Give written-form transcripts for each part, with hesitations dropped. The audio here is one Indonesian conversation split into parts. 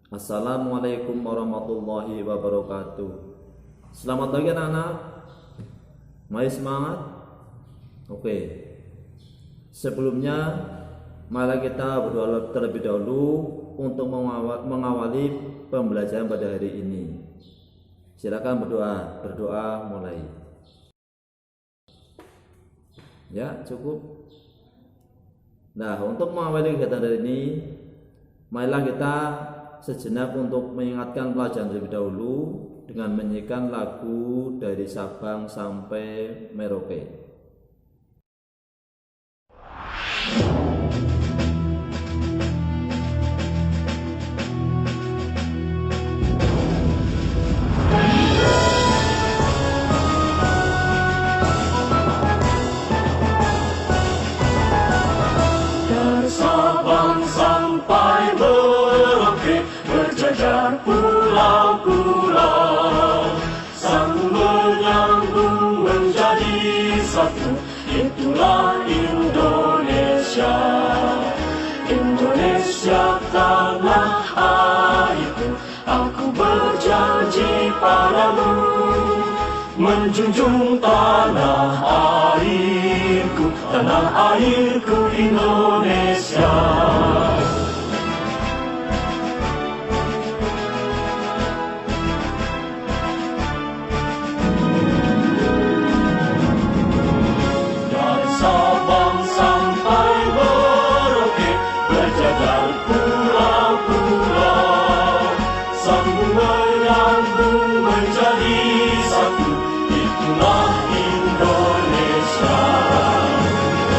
Assalamualaikum warahmatullahi wabarakatuh. Selamat pagi anak-anak. Mari semangat. Oke. Sebelumnya mari kita berdoa terlebih dahulu untuk mengawali pembelajaran pada hari ini. Silakan berdoa mulai. Ya, cukup. Nah, untuk mengawali kegiatan hari ini, marilah kita sejenak untuk mengingatkan pelajaran terlebih dahulu dengan menyanyikan lagu dari Sabang sampai Merauke. Dari Sabang sampai Merauke berjajar pulau-pulau, sambung menyambung menjadi satu. Itulah Indonesia, Indonesia tanah airku. Aku berjanji padamu menjunjung tanah airku Indonesia. Dari Sabang sampai Merauke berjajar pulau-pulau, sambung menyambung menjadi satu. Itulah Indonesia,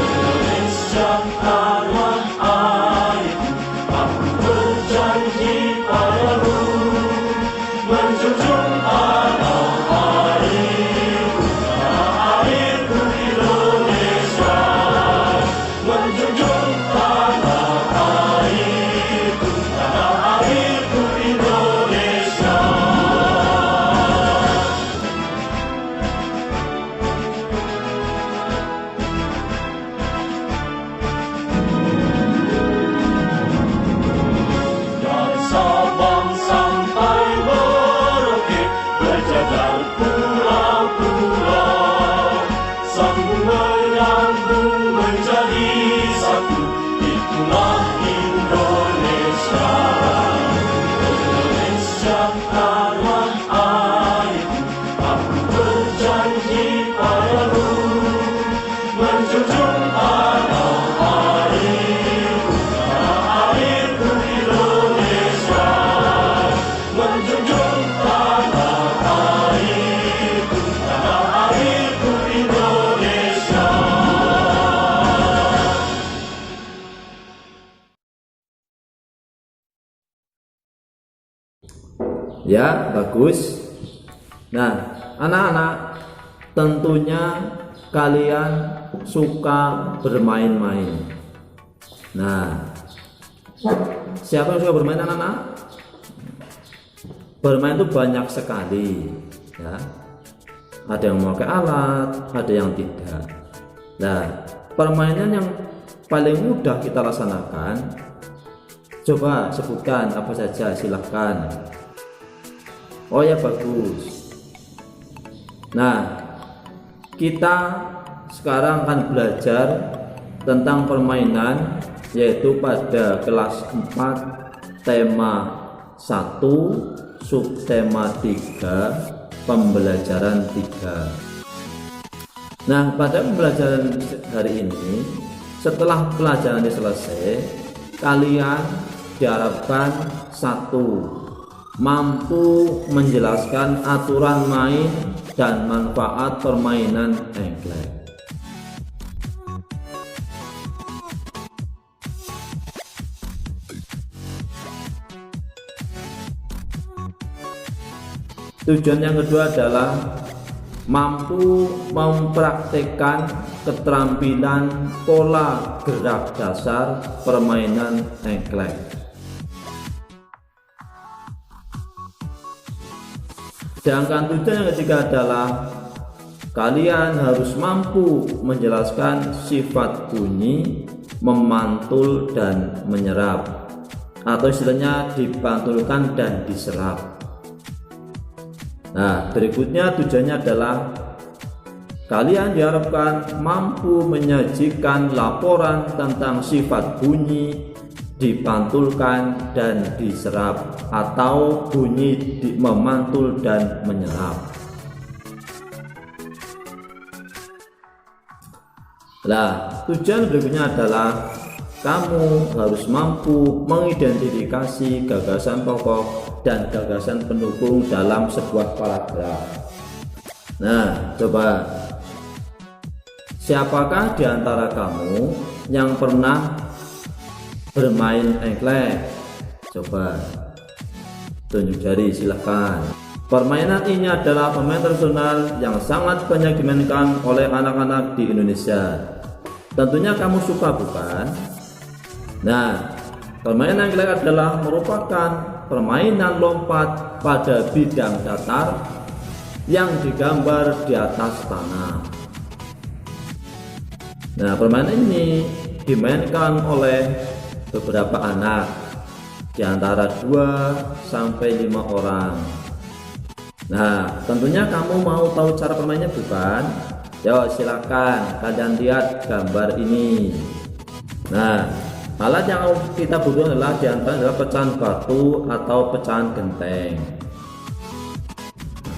Indonesia tanah airku. Aku berjanji padamu menjunjung tanah airku Indonesia, menjunjung tanah airku Indonesia. Dari Sabang sampai Merauke berjajar pulau-pulau, sambung menyambung menjadi satu. Itulah Indonesia, Indonesia tanah airku. Aku berjanji padamu menjunjung tanah airku Indonesia, menjunjung tanah airku Indonesia. Ya, bagus. Nah, anak-anak, tentunya kalian suka bermain-main. Nah, siapa yang suka bermain, anak-anak? Bermain itu banyak sekali, ya. Ada yang memakai alat, ada yang tidak. Nah, permainan yang paling mudah kita laksanakan, coba sebutkan apa saja, silahkan. Oh ya, bagus. Nah, kita sekarang akan belajar tentang permainan, yaitu pada kelas 4 tema 1 subtema 3 pembelajaran 3. Nah, pada pembelajaran hari ini, setelah pelajaran ini selesai, kalian diharapkan satu, mampu menjelaskan aturan main dan manfaat permainan engklek. Tujuan yang kedua adalah mampu mempraktekkan keterampilan pola gerak dasar permainan engklek. Sedangkan tujuan yang ketiga adalah kalian harus mampu menjelaskan sifat bunyi, memantul, dan menyerap. atau istilahnya dipantulkan dan diserap. Nah, berikutnya tujuannya adalah kalian diharapkan mampu menyajikan laporan tentang sifat bunyi dipantulkan dan diserap atau bunyi memantul dan menyerap. Nah, tujuan berikutnya adalah kamu harus mampu mengidentifikasi gagasan pokok dan gagasan pendukung dalam sebuah paragraf. Nah, coba, siapakah di antara kamu yang pernah bermain engklek? Coba tunjuk jari, silahkan. Permainan ini adalah permainan tradisional yang sangat banyak dimainkan oleh anak-anak di Indonesia. Tentunya kamu suka, bukan? Nah, permainan engklek adalah merupakan permainan lompat pada bidang datar yang digambar di atas tanah. Nah, permainan ini dimainkan oleh beberapa anak, di antara 2 sampai 5 orang. Nah, tentunya kamu mau tahu cara permainnya, bukan? Yo, silakan kalian lihat gambar ini. Nah, alat yang kita butuhkan adalah diantaranya pecahan batu atau pecahan genteng.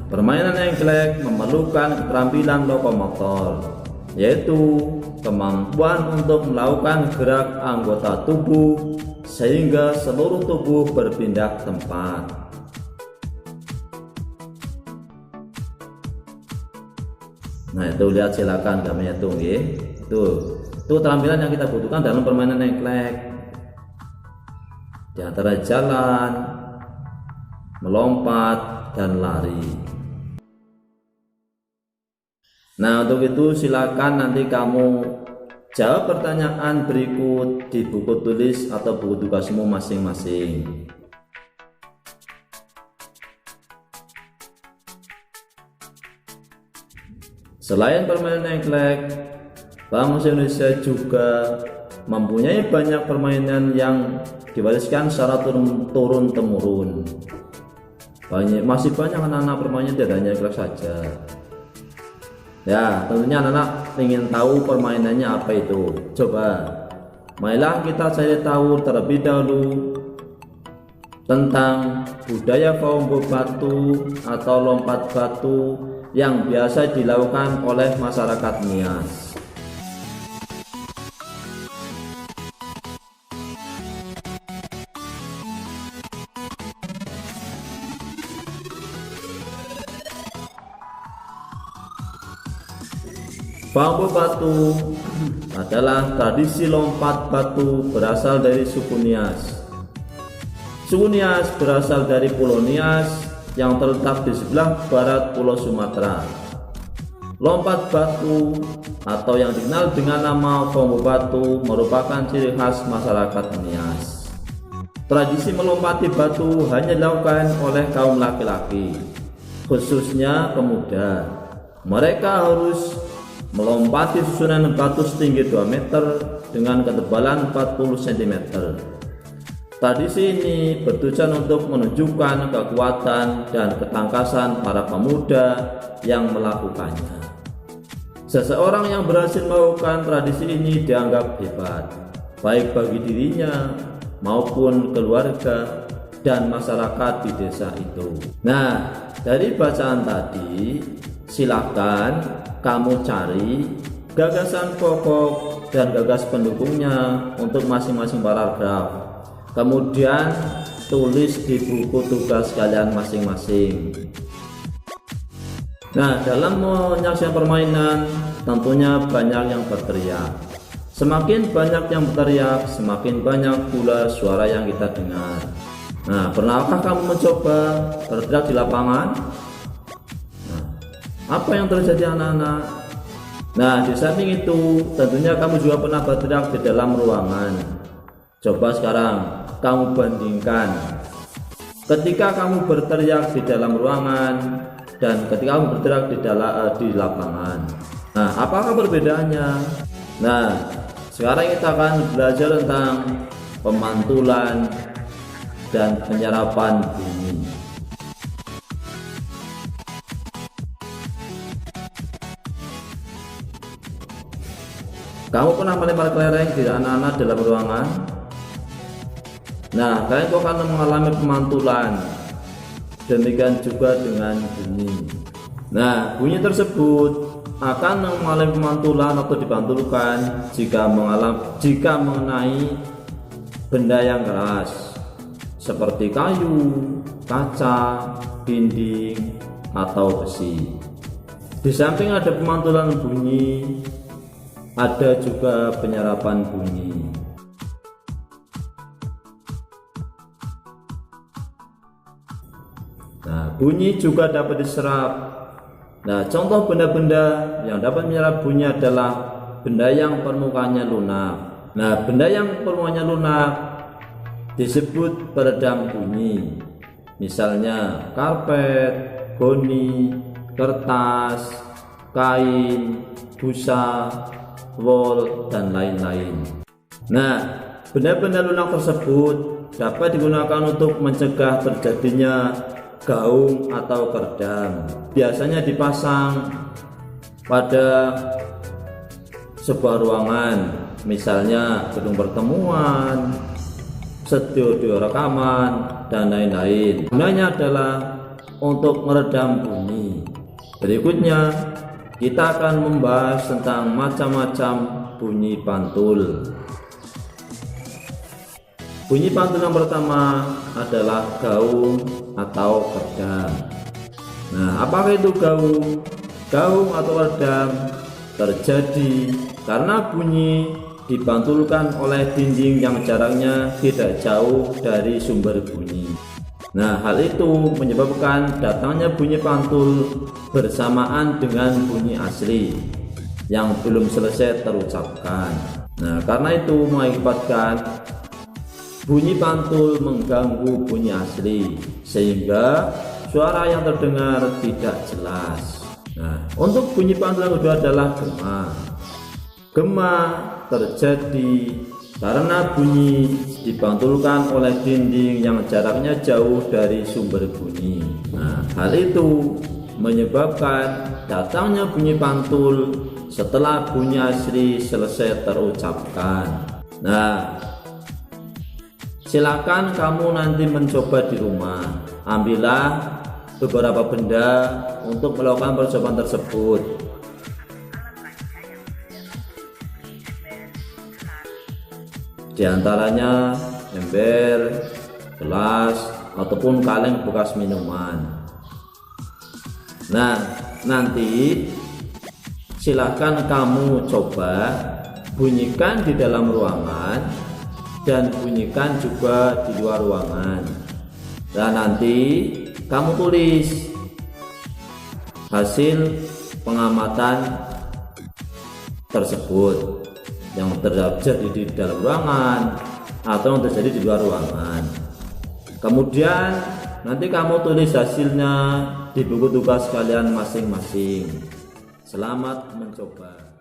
Permainan engklek memerlukan keterampilan lokomotor, yaitu kemampuan untuk melakukan gerak anggota tubuh sehingga seluruh tubuh berpindah tempat. Nah, itu lihat, silakan gambarnya tuh, itu keterampilan yang kita butuhkan dalam permainan engklek. Di antara jalan, melompat, dan lari. Nah, untuk itu silakan nanti kamu jawab pertanyaan berikut di buku tulis atau buku tugasmu masing-masing. Selain permainan engklek, bangsa Indonesia juga mempunyai banyak permainan yang diwariskan secara turun-temurun. Masih banyak anak-anak permainan, tidak hanya engklek saja. Ya, tentunya anak-anak ingin tahu permainannya apa itu. Coba, marilah kita cari tahu terlebih dahulu tentang budaya fombo batu atau lompat batu yang biasa dilakukan oleh masyarakat Nias. Fombo batu adalah tradisi lompat batu berasal dari suku Nias. Suku Nias berasal dari Pulau Nias yang terletak di sebelah barat Pulau Sumatera. Lompat batu atau yang dikenal dengan nama fombo batu merupakan ciri khas masyarakat Nias. Tradisi melompati batu hanya dilakukan oleh kaum laki-laki, khususnya pemuda. Mereka harus melompati susunan batu setinggi 2 meter dengan ketebalan 40 cm. Tradisi ini bertujuan untuk menunjukkan kekuatan dan ketangkasan para pemuda yang melakukannya. Seseorang yang berhasil melakukan tradisi ini dianggap hebat, baik bagi dirinya maupun keluarga dan masyarakat di desa itu. Nah, dari bacaan tadi, silakan kamu cari gagasan pokok dan gagas pendukungnya untuk masing-masing paragraf. Kemudian tulis di buku tugas kalian masing-masing. Nah, dalam menyaksikan permainan tentunya banyak yang berteriak. Semakin banyak yang berteriak, semakin banyak pula suara yang kita dengar. Nah, pernahkah kamu mencoba berteriak di lapangan? Nah, apa yang terjadi anak-anak? Nah, di samping itu tentunya kamu juga pernah berteriak di dalam ruangan. Coba sekarang kamu bandingkan ketika kamu berteriak di dalam ruangan dan ketika kamu berteriak di lapangan. Nah, apakah perbedaannya? Nah, sekarang kita akan belajar tentang pemantulan dan penyerapan bunyi. Kamu pernah melempar kelereng di anak-anak dalam ruangan? Nah, kalian itu akan mengalami pemantulan. Demikian juga dengan bunyi. Nah, bunyi tersebut akan mengalami pemantulan atau dipantulkan jika mengenai benda yang keras seperti kayu, kaca, dinding, atau besi. Di samping ada pemantulan bunyi, ada juga penyerapan bunyi. Nah, bunyi juga dapat diserap. Nah, contoh benda-benda yang dapat menyerap bunyi adalah benda yang permukaannya lunak. Nah, benda yang permukaannya lunak disebut peredam bunyi. Misalnya karpet, goni, kertas, kain, busa, wol, dan lain-lain. Nah, benda-benda lunak tersebut dapat digunakan untuk mencegah terjadinya gaung atau peredam. Biasanya dipasang pada sebuah ruangan, misalnya gedung pertemuan, studio rekaman, dan lain-lain. Gunanya adalah untuk meredam bunyi. Berikutnya kita akan membahas tentang macam-macam bunyi pantul. Bunyi pantul yang pertama adalah gaung atau peredam. Nah, apakah itu gaung? Gaung atau peredam terjadi karena bunyi dipantulkan oleh dinding yang jaraknya tidak jauh dari sumber bunyi. Nah, hal itu menyebabkan datangnya bunyi pantul bersamaan dengan bunyi asli yang belum selesai terucapkan. Nah, karena itu mengakibatkan bunyi pantul mengganggu bunyi asli sehingga suara yang terdengar tidak jelas. Nah, untuk bunyi pantul yang kedua adalah gema. Gema terjadi karena bunyi dipantulkan oleh dinding yang jaraknya jauh dari sumber bunyi. Nah, hal itu menyebabkan datangnya bunyi pantul setelah bunyi asli selesai terucapkan. Nah, silakan kamu nanti mencoba di rumah. Ambillah beberapa benda untuk melakukan percobaan tersebut. Di antaranya ember, gelas, ataupun kaleng bekas minuman. Nah, nanti silakan kamu coba bunyikan di dalam ruangan dan bunyikan juga di luar ruangan. Dan nanti kamu tulis hasil pengamatan tersebut yang terjadi di dalam ruangan atau yang terjadi di luar ruangan. Kemudian nanti kamu tulis hasilnya di buku tugas kalian masing-masing. Selamat mencoba.